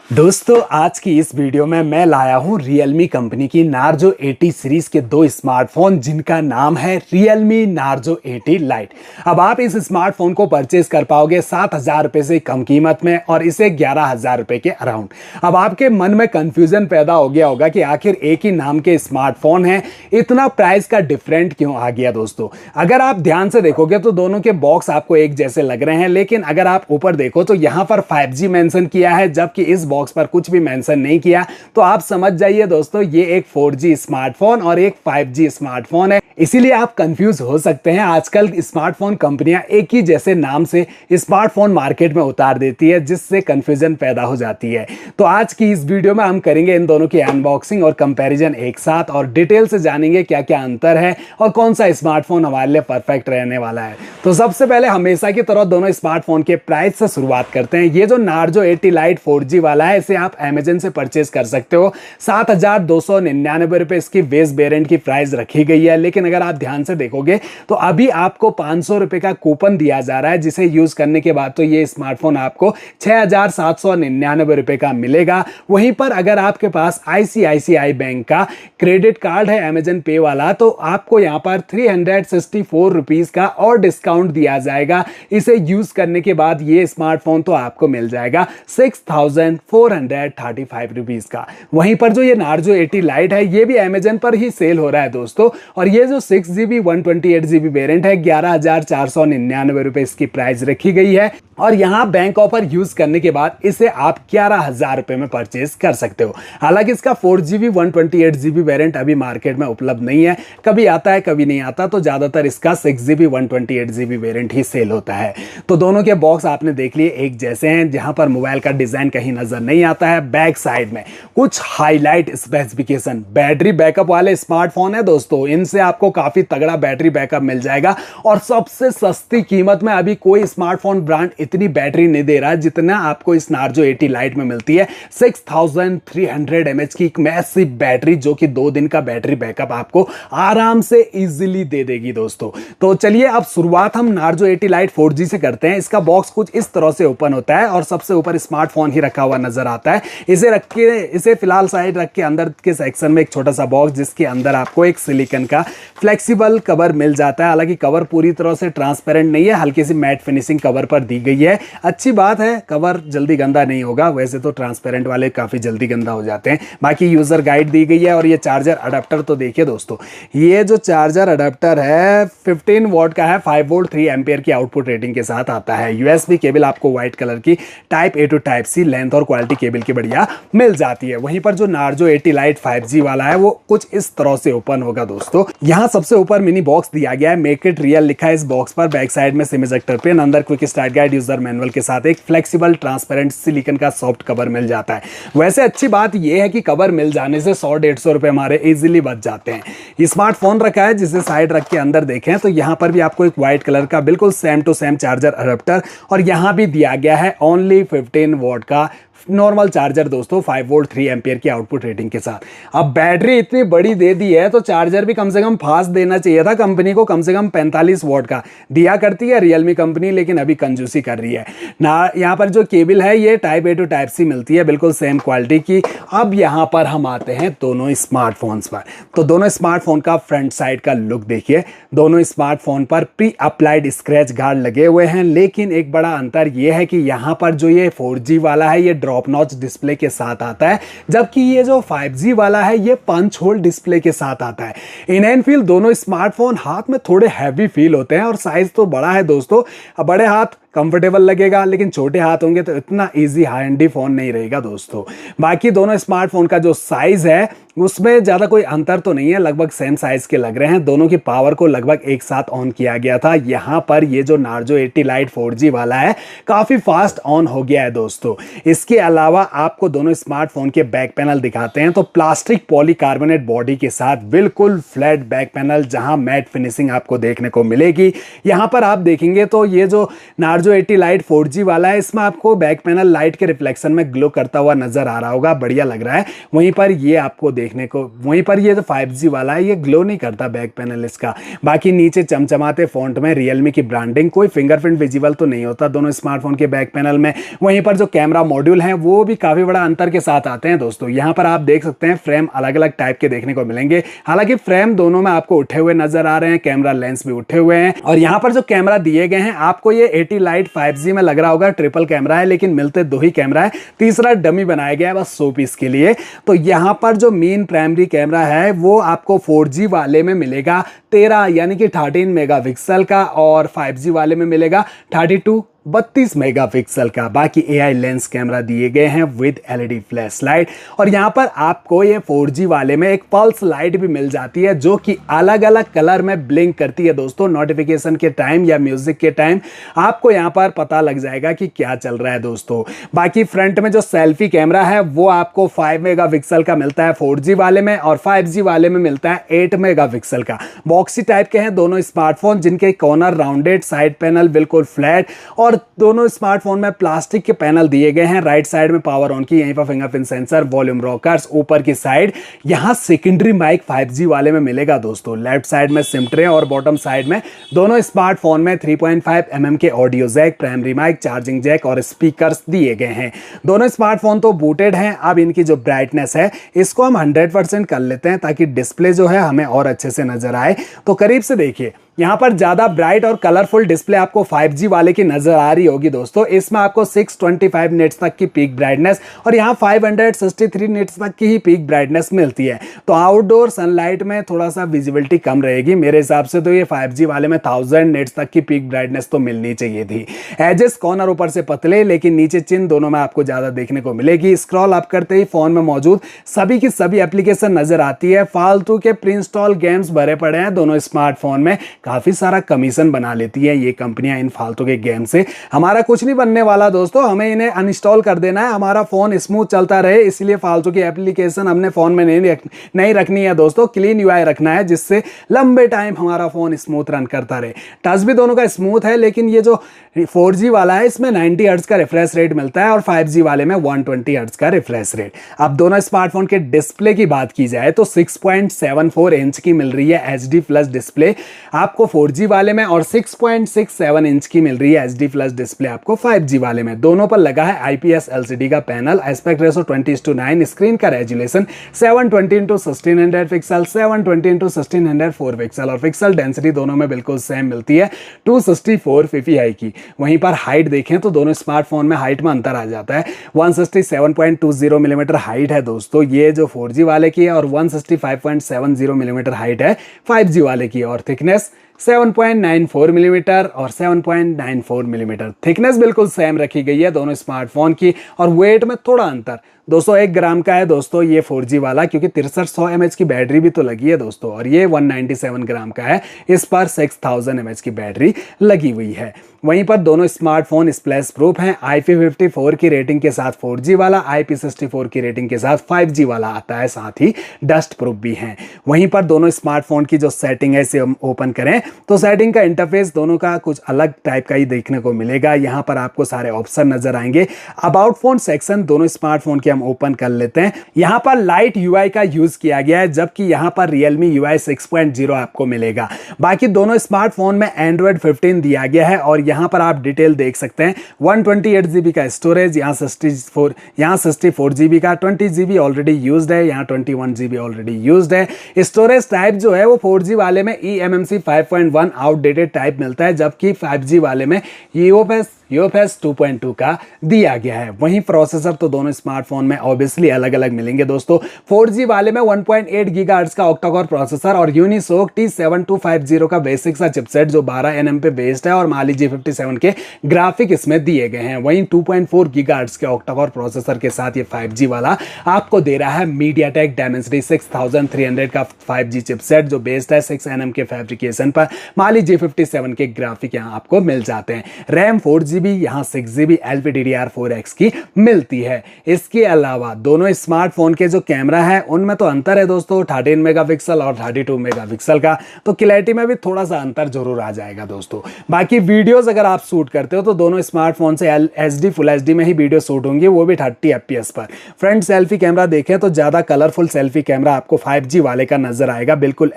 दोस्तों आज की इस वीडियो में मैं लाया हूं Realme कंपनी की Narzo 80 सीरीज के दो स्मार्टफोन जिनका नाम है Realme Narzo 80 Lite। अब आप इस स्मार्टफोन को परचेज कर पाओगे 7,000 रुपए से कम कीमत में और इसे 11,000 रुपए के अराउंड। अब आपके मन में कंफ्यूजन पैदा हो गया होगा कि आखिर एक ही नाम के स्मार्टफोन है, इतना प्राइस का डिफरेंट क्यों आ गया। दोस्तों अगर आप ध्यान से देखोगे तो दोनों के बॉक्स आपको एक जैसे लग रहे हैं, लेकिन अगर आप ऊपर देखो तो यहां पर 5G मेंशन किया है, जबकि इस बॉक्स पर कुछ भी मेंशन नहीं किया। तो आप समझ जाइए दोस्तों ये एक 4G स्मार्टफोन और एक 5G स्मार्टफोन है, इसीलिए आप कंफ्यूज हो सकते हैं। आजकल स्मार्टफोन कंपनियां एक ही जैसे नाम से स्मार्टफोन मार्केट में उतार देती है, जिससे कंफ्यूजन पैदा हो जाती है। तो आज की इस वीडियो में हम करेंगे इन दोनों की अनबॉक्सिंग और कंपैरिजन एक साथ, और डिटेल से जानेंगे क्या क्या अंतर है और कौन सा स्मार्टफोन हमारे लिए परफेक्ट रहने वाला है। तो सबसे पहले हमेशा की तरह दोनों स्मार्टफोन के प्राइस से शुरुआत करते हैं। ये जो Narzo 80 Lite 4G वाला है, इसे आप अमेजन से परचेज कर सकते हो। 7,299 रुपए इसकी बेस वेरिएंट की प्राइस रखी गई है, लेकिन अगर आप ध्यान से देखोगे तो अभी आपको 500 रुपए का कूपन दिया जा रहा है, जिसे यूज करने के बाद तो ये स्मार्टफोन आपको 6,799 रुपए का मिलेगा। वहीं पर अगर आपके पास ICICI बैंक का क्रेडिट कार्ड है अमेजन पे वाला, तो आपको यहां पर 364 रुपीज का और डिस्काउंट दिया जाएगा। इसे यूज करने के बाद ये स्मार्टफोन तो आपको मिल जाएगा 6,435 रुपीज का। वहीं पर जो ये Narzo 80 Lite है, ये भी अमेजन पर ही सेल हो रहा है दोस्तों, और ये जो 6GB 128GB वेरिएंट है, 11,499 रुपए इसकी प्राइस रखी गई है। और यहां बैंक ऑफर यूज करने के बाद इसे आप 11,000 रुपए में परचेज कर सकते हो। हालांकि इसका 4GB 128GB वेरिएंट अभी मार्केट में उपलब्ध नहीं है, कभी आता है कभी नहीं आता, तो ज्यादातर इसका 6GB 128GB वेरिएंट ही सेल होता है। तो दोनों के बॉक्स आपने देख लिए एक जैसे हैं, जहां पर मोबाइल का डिजाइन कहीं नजर नहीं आता है। बैक साइड में कुछ हाईलाइट स्पेसिफिकेशन, बैटरी बैकअप वाले स्मार्टफोन है दोस्तों, इनसे आपको काफी तगड़ा बैटरी बैकअप मिल जाएगा। और सबसे सस्ती कीमत में अभी कोई स्मार्टफोन ब्रांड इतनी बैटरी नहीं दे रहा है जितना आपको इस Narzo 80 Lite में मिलती है। 6300 mAh की एक मैसिव बैटरी, जो कि 2 दिन का बैटरी बैकअप आपको आराम से इजीली दे देगी दोस्तों। तो चलिए अब शुरुआत हम Narzo 80 Lite 4G से करते हैं। इसका बॉक्स कुछ इस तरह से ओपन होता है और सबसे ऊपर स्मार्टफोन ही रखा हुआ नजर आता है। इसे फिलहाल साइड रख के अंदर के सेक्शन में एक छोटा सा बॉक्स, जिसके अंदर आपको एक सिलिकॉन का फ्लेक्सिबल कवर मिल जाता है। हालांकि कवर पूरी तरह से ट्रांसपेरेंट नहीं है, हल्की सी मैट फिनिशिंग कवर पर दी गई है। अच्छी बात है, कवर जल्दी गंदा नहीं होगा, वैसे तो ट्रांसपेरेंट वाले काफी जल्दी गंदा हो जाते हैं। बाकी यूजर गाइड दी गई है। और ये चार्जर अडेप्टर तो देखिए दोस्तों, ये जो चार्जर अडेप्टर है 15 वॉट का है, 5 वोल्ट 3 एम्पियर की आउटपुट रेटिंग के साथ आता है। USB केबल आपको व्हाइट कलर की type A to type C length और क्वालिटी केबल की बढ़िया मिल जाती है। वहीं पर जो Narzo 80 Lite 5G वाला है, वो कुछ इस तरह से ओपन होगा दोस्तों। यहाँ सबसे ऊपर मिनी बॉक्स दिया गया है, मेक इट रियल लिखा है इस बॉक्स पर। बैक साइड में सिम इजेक्टर पिन, अंदर quick start guide, user manual के साथ एक फ्लेक्सिबल ट्रांसपेरेंट सिलिकॉन का सॉफ्ट कवर मिल जाता है। वैसे अच्छी बात यह है कि कवर मिल जाने से 100-150 रुपए हमारे इजीली बच जाते हैं। स्मार्टफोन रखा है, जिसे साइड रख के अंदर देखें तो यहां पर भी आपको एक व्हाइट कलर का बिल्कुल same to same charger adapter, और यहां भी दिया गया है ओनली 15 वॉट का नॉर्मल चार्जर दोस्तों, 5 वोल्ट 3 एम्पियर की आउटपुट रेटिंग के साथ। अब बैटरी इतनी बड़ी दे दी है तो चार्जर भी कम से कम फास्ट देना चाहिए था कंपनी को, कम से कम 45 वॉट का दिया करती है Realme कंपनी, लेकिन अभी कंजूसी कर रही है ना। यहाँ पर जो केबल है ये type A to type C मिलती है, बिल्कुल सेम क्वालिटी की। अब यहाँ पर हम आते हैं दोनों स्मार्टफोन्स पर। तो दोनों स्मार्टफोन का फ्रंट साइड का लुक देखिए। दोनों स्मार्टफोन पर प्री अप्लाइड स्क्रैच गार्ड लगे हुए हैं, लेकिन एक बड़ा अंतर यह है कि यहाँ पर जो ये 4G वाला है, ये ड्रॉप नॉच डिस्प्ले के साथ आता है, जबकि ये जो 5G वाला है ये पंच होल डिस्प्ले के साथ आता है। इन एंड फील दोनों स्मार्टफोन हाथ में थोड़े हैवी फील होते हैं, और साइज तो बड़ा है दोस्तों। अब बड़े हाथ कंफर्टेबल लगेगा, लेकिन छोटे हाथ होंगे तो इतना इजी हैंडी फोन नहीं रहेगा दोस्तों। बाकी दोनों स्मार्टफोन का जो साइज है उसमें ज्यादा कोई अंतर तो नहीं है, लगभग सेम साइज के लग रहे हैं। दोनों की पावर को लगभग एक साथ ऑन किया गया था। यहां पर ये जो Narzo 80 Lite 4G वाला है काफी फास्ट ऑन हो गया है दोस्तों। इसके अलावा आपको दोनों स्मार्टफोन के बैक पैनल दिखाते हैं, तो प्लास्टिक पॉलीकार्बोनेट बॉडी के साथ बिल्कुल फ्लैट बैक पैनल, जहां मैट फिनिशिंग आपको देखने को मिलेगी। यहां पर आप देखेंगे तो ये जो Narzo जो 80 लाइट 4G वाला है इसमें आपको बैक पैनल लाइट के रिफ्लेक्शन में ग्लो करता हुआ नजर आ रहा होगा, बढ़िया लग रहा है। वहीं पर ये आपको देखने को, वहीं पर ये जो 5G वाला है ये ग्लो नहीं करता बैक पैनल इसका। बाकी नीचे चमचमाते फॉन्ट में रियलमी की ब्रांडिंग, कोई फिंगरप्रिंट विजिबल तो नहीं होता दोनों स्मार्टफोन के बैक पैनल में। वहीं पर जो कैमरा मॉड्यूल है वो भी काफी बड़ा अंतर के साथ आते हैं दोस्तों। यहाँ पर आप देख सकते हैं फ्रेम अलग अलग टाइप के देखने को मिलेंगे, हालांकि फ्रेम दोनों में आपको उठे हुए नजर आ रहे हैं, कैमरा लेंस भी उठे हुए हैं। और यहाँ पर जो कैमरा दिए गए हैं आपको ये 80 लाइट 5G में लग रहा होगा ट्रिपल कैमरा है, लेकिन मिलते दो ही कैमरा है, तीसरा डमी बनाया गया है बस 100 पीस के लिए। तो यहाँ पर जो मेन प्राइमरी कैमरा है वो आपको 4G वाले में मिलेगा 13 यानी कि 13 मेगापिक्सल का, और 5G वाले में मिलेगा 32 मेगापिक्सल का। बाकी AI लेंस कैमरा दिए गए हैं विद LED फ्लैश लाइट। और यहाँ पर आपको ये 4G वाले में एक पल्स लाइट भी मिल जाती है जो कि अलग अलग कलर में ब्लिंक करती है दोस्तों। नोटिफिकेशन के टाइम या म्यूजिक के टाइम आपको यहाँ पर पता लग जाएगा कि क्या चल रहा है दोस्तों। बाकी फ्रंट में जो सेल्फी कैमरा है वो आपको 5 मेगापिक्सल का मिलता है 4G वाले में, और 5G वाले में मिलता है 8 मेगापिक्सल का। बॉक्सी टाइप के हैं दोनों स्मार्टफोन, जिनके कॉर्नर राउंडेड, साइड पैनल बिल्कुल फ्लैट, और दोनों स्मार्टफोन में प्लास्टिक के पैनल दिए गए हैं। राइट साइड में पावर ऑन की, यहीं पर फिंगरप्रिंट सेंसर, वॉल्यूम रॉकर्स, ऊपर की साइड यहां सेकेंडरी माइक 5G वाले में मिलेगा दोस्तों। लेफ्ट साइड में सिम ट्रे और बॉटम साइड में दोनों स्मार्टफोन में 3.5 mm के audio jack, primary mic, charging jack और स्पीकर्स दिए गए हैं। दोनों स्मार्टफोन तो बूटेड हैं। अब इनकी जो ब्राइटनेस है इसको हम 100% कर लेते हैं ताकि डिस्प्ले जो है हमें और अच्छे से नजर आए। तो करीब से देखिए, यहाँ पर ज्यादा ब्राइट और कलरफुल डिस्प्ले आपको 5G वाले की नजर आ रही होगी दोस्तों। इसमें आपको 625 निट्स तक की पीक ब्राइटनेस और यहाँ 563 निट्स तक की ही पीक ब्राइटनेस मिलती है। तो आउटडोर सनलाइट में थोड़ा सा विजिबिलिटी कम रहेगी मेरे हिसाब से। तो ये 5G वाले में 1000 निट्स तक की पीक ब्राइटनेस तो मिलनी चाहिए थी। एजेस कॉर्नर ऊपर से पतले, लेकिन नीचे चिन दोनों में आपको ज्यादा देखने को मिलेगी। स्क्रॉल अप करते ही फोन में मौजूद सभी की सभी एप्लीकेशन नजर आती है। फालतू के प्री इंस्टॉल गेम्स भरे पड़े हैं दोनों स्मार्टफोन में, काफी सारा कमीशन बना लेती है ये कंपनियां इन फालतू के गेम से। हमारा कुछ नहीं बनने वाला दोस्तों, हमें इन्हें अनइंस्टॉल कर देना है, हमारा फोन स्मूथ चलता रहे, इसलिए फालतू की एप्लीकेशन हमने फोन में नहीं रखनी है दोस्तों। क्लीन यूआई रखना है जिससे लंबे टाइम हमारा फोन स्मूथ रन करता रहे। टच भी दोनों का स्मूथ है, लेकिन ये जो 4G वाला है इसमें 90 हर्ट्ज का रिफ्रेश रेट मिलता है और 5G वाले में 120 हर्ट्ज का रिफ्रेश रेट। अब दोनों स्मार्टफोन के डिस्प्ले की बात की जाए तो 6.74 इंच की मिल रही है HD प्लस डिस्प्ले आपको 4G वाले में, और 6.67 इंच की मिल रही है HD प्लस डिस्प्ले आपको 5G वाले में। दोनों पर लगा है IPS LCD का पैनल, एस्पेक्ट रेशो 20:9, स्क्रीन का resolution 720x1600 pixel, 720x1604 pixel, और पिक्सल डेंसिटी दोनों में बिल्कुल सेम मिलती है 264 ppi की। वहीं पर हाइट देखें तो दोनों स्मार्टफोन में हाइट में अंतर आ जाता है। 167.20 मिलीमीटर हाइट है दोस्तों ये जो 4G वाले की है, और 165.70 मिलीमीटर हाइट है 5G वाले की। और थिकनेस 7.94 मिलीमीटर और 7.94 मिलीमीटर, थिकनेस बिल्कुल सेम रखी गई है दोनों स्मार्टफोन की। और वेट में थोड़ा अंतर 201 ग्राम का है दोस्तों ये 4G वाला, क्योंकि 6300 mAh की बैटरी भी तो लगी है दोस्तों, और ये 197 ग्राम का है, इस पर 6000 mAh की बैटरी लगी हुई है। वहीं पर दोनों स्मार्टफोन स्प्लैश प्रूफ हैं, IP54 की रेटिंग के साथ 4G वाला, IP64 की रेटिंग के साथ 5G वाला आता है, साथ ही डस्ट प्रूफ भी हैं। वहीं पर दोनों स्मार्टफोन की जो सेटिंग है इसे हम ओपन करें तो सेटिंग का इंटरफेस दोनों का कुछ अलग टाइप का ही देखने को मिलेगा। यहाँ पर आपको सारे ऑप्शन नजर आएंगे। अबाउट फोन सेक्शन दोनों स्मार्टफोन के हम ओपन कर लेते हैं। यहाँ पर लाइट यूआई का यूज किया गया है, जबकि यहाँ पर Realme UI 6.0 आपको मिलेगा। बाकी दोनों स्मार्टफोन में Android 15 दिया गया है, और यहाँ पर आप डिटेल देख सकते हैं। 128 GB का स्टोरेज, यहाँ 64 GB का, 20 GB ऑलरेडी यूज्ड है, यहाँ 21 GB ऑलरेडी यूज्ड है। स्टोरेज टाइप जो है वो 4G वाले में eMMC 5.1 आउटडेटेड टाइप मिलता है, जबकि 5G वाले में UFS 2.2 का दिया गया है। वहीं प्रोसेसर तो दोनों स्मार्टफोन में ऑब्वियसली अलग अलग मिलेंगे दोस्तों। 4G वाले में 1.8 गीगाहर्ट्ज का ऑक्टा-कोर प्रोसेसर और यूनिसोक T7250 का बेसिक सा चिपसेट जो 12 nm पे बेस्ड है, और Mali G57 के ग्राफिक इसमें दिए गए हैं। वहीं 2.4 गीगाहर्ट्ज के ऑक्टा-कोर प्रोसेसर के साथ ये 5G वाला आपको दे रहा है MediaTek Dimensity 6300 का 5G चिपसेट जो बेस्ड है 6 nm के फैब्रिकेशन पर। Mali G57 के ग्राफिक यहाँ आपको मिल जाते हैं। रैम 4G 8GB, यहाँ 6GB LPDDR4X की मिलती है। इसके अलावा दोनों स्मार्टफोन के जो कैमरा है उनमें तो अंतर है दोस्तों, 13 मेगापिक्सल और 32 मेगापिक्सल का, तो क्लैरिटी में भी थोड़ा सा अंतर जरूर आ जाएगा दोस्तों। बाकी वीडियोस अगर आप शूट करते हो तो दोनों स्मार्टफोन से HD फुल HD में ही वीडियो शूट होंगी, वो भी 30 FPS पर। फ्रंट सेल्फी कैमरा देखें तो ज़्यादा कलरफुल सेल्फी कैमरा आपको 5G वाले का नजर आएगा, बिल्कुल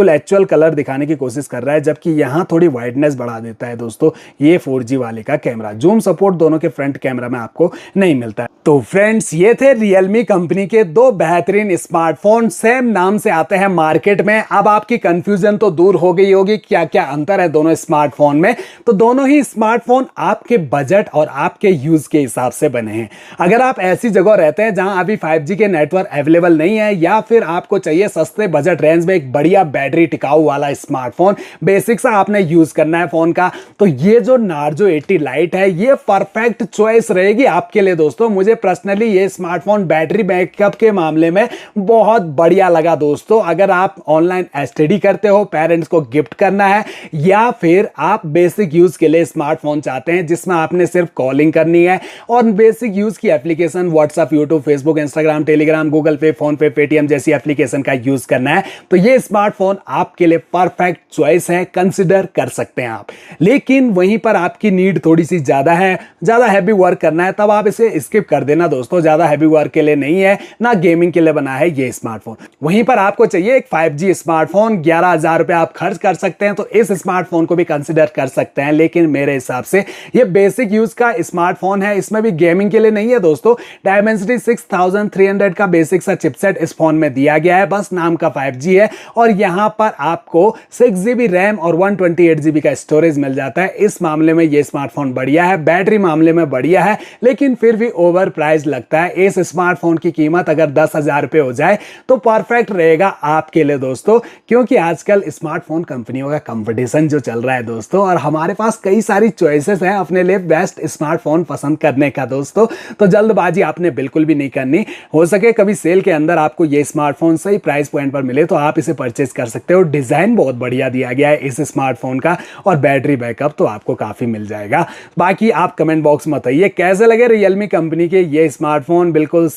एक्चुअल कलर दिखाने की कोशिश कर रहा है, जबकि यहाँ थोड़ी वाइडनेस बढ़ा देता है दोस्तों ये 4G वाले का कैमरा। जूम सपोर्ट दोनों के फ्रंट कैमरा में आपको नहीं मिलता है। तो फ्रेंड्स ये थे Realme कंपनी के दो बेहतरीन स्मार्टफोन, सेम नाम से आते हैं मार्केट में। अब आपकी कंफ्यूजन तो दूर हो गई होगी क्या क्या अंतर है दोनों स्मार्टफोन में। तो दोनों ही स्मार्टफोन आपके बजट और आपके यूज के हिसाब से बने हैं। अगर आप ऐसी जगह रहते हैं जहां अभी 5G के नेटवर्क अवेलेबल नहीं है, या फिर आपको चाहिए सस्ते बजट रेंज में एक बढ़िया बैटरी टिकाऊ वाला स्मार्टफोन, बेसिक सा आपने यूज करना है फोन का, तो ये जो नार्जो 80 लाइट है ये परफेक्ट चॉइस रहेगी आपके लिए दोस्तों। मुझे पर्सनली ये स्मार्टफोन बैटरी बैकअप के मामले में बहुत बढ़िया लगा दोस्तों। अगर आप ऑनलाइन एसटीडी करते हो, पेरेंट्स को गिफ्ट करना है, या फिर आप बेसिक यूज के लिए स्मार्टफोन चाहते हैं जिसमें आपने सिर्फ कॉलिंग करनी है और बेसिक यूज की application WhatsApp, YouTube, Facebook, Instagram, Telegram, Google पे, फोन पे, पेटीएम जैसी एप्लीकेशन का यूज करना है, तो ये स्मार्टफोन आपके लिए परफेक्ट चॉइस है, कंसिडर कर सकते हैं आप। लेकिन वहीं पर आपकी नीड थोड़ी सी ज्यादा है, ज्यादा हैवी वर्क करना है, तब आप इसे स्किप कर देना दोस्तों। ज्यादा हैवी वर्क के लिए नहीं है, ना गेमिंग के लिए बना है ये स्मार्टफोन। वहीं पर आपको चाहिए एक 5G स्मार्टफोन, 11,000 रुपए आप खर्च कर सकते हैं, तो इस स्मार्टफोन को भी कंसिडर कर सकते हैं। लेकिन मेरे हिसाब से ये बेसिक यूज का स्मार्टफोन है, इसमें भी गेमिंग के लिए नहीं है दोस्तों। Dimensity 6300 का बेसिक सा चिपसेट इस फोन में दिया गया है, बस नाम का 5G है, और यहां पर आपको 6GB रैम और 128GB का स्टोरेज मिल जाता है। इस मामले में ये स्मार्टफोन बढ़िया है, बैटरी मामले में बढ़िया है, लेकिन फिर भी ओवर प्राइस लगता है। इस स्मार्टफोन की कीमत अगर 10,000 रुपए हो जाए तो परफेक्ट रहेगा आपके लिए दोस्तों, क्योंकि आजकल स्मार्टफोन कंपनियों का कंपटीशन जो चल रहा है दोस्तों, और हमारे पास कई सारी चॉइसेस हैं अपने लिए बेस्ट स्मार्टफोन पसंद करने का दोस्तों। तो जल्दबाजी आपने बिल्कुल भी नहीं करनी। हो सके कभी सेल के अंदर आपको ये स्मार्टफोन सही प्राइस पॉइंट पर मिले तो आप इसे परचेज कर सकते हो। डिजाइन बहुत बढ़िया दिया गया है इस स्मार्टफोन का, और बैटरी बैकअप तो आपको काफी मिल जाएगा। बाकी आप कमेंट बॉक्स में बताइए कैसे लगे Realme कंपनी के ये स्मार्टफोन। बिल्कुल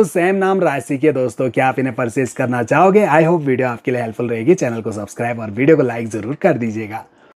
सेम नाम राशि के दोस्तों, क्या आप इन्हें परचेज करना चाहोगे? आई होप वीडियो आपके लिए हेल्पफुल रहेगी। चैनल को सब्सक्राइब और वीडियो को लाइक जरूर कर दीजिएगा।